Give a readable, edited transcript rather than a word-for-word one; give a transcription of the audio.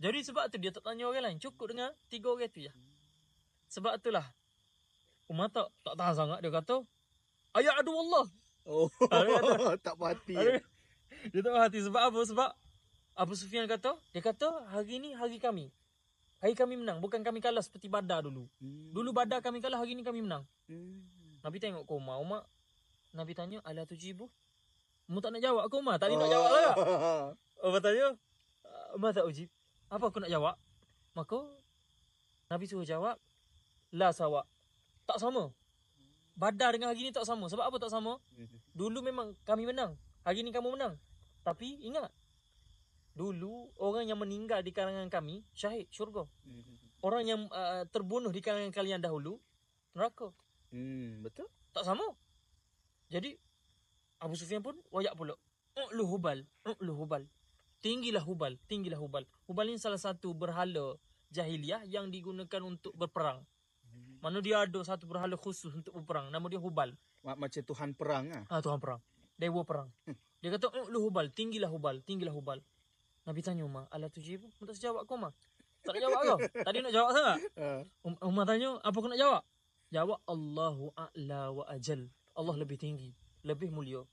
Jadi sebab tu dia tak tanya orang lain. Cukup dengan 3 orang tu je. Sebab itulah Umar tak tahan sangat. Dia kata, ayat adu Allah. Oh, Dia kata, tak berhati. dia tak berhati. Sebab apa? Sebab Abu Sufyan kata, dia kata hari ni hari kami. Hari kami menang. Bukan kami kalah seperti Badar dulu. Dulu Badar kami kalah, hari ni kami menang. Nabi tengok ke Umar. Nabi tanya, ala tujibu? Umar tak nak jawab ke Umar? Tadi nak jawab lah. Umar tanya, Umar tak ujib. Apa aku nak jawab? Maka Nabi suruh jawab, la sawa. Tak sama. Badar dengan hari ni tak sama. Sebab apa tak sama? Dulu memang kami menang. Hari ni kamu menang. Tapi ingat, dulu orang yang meninggal di kalangan kami syahid syurga. Orang yang terbunuh di kalangan kalian dahulu neraka. Betul. Tak sama. Jadi Abu Sufyan pun wayak pula. U'lu hubal. Tinggilah hubal. Hubal ini salah satu berhala jahiliah yang digunakan untuk berperang. Mana dia ada satu berhala khusus untuk berperang. Nama dia Hubal. Macam Tuhan perang lah. Tuhan perang. Dewa perang. Dia kata, u'lu hubal. Tinggilah hubal. Nabi tanya Umar, ala tujibu? Tak sejawab kau Umar? Tak nak jawab kau? Tadi nak jawab sangat. Umar tanya, apa aku nak jawab? Jawab, Allahu a'la wa ajal. Allah lebih tinggi, lebih mulia.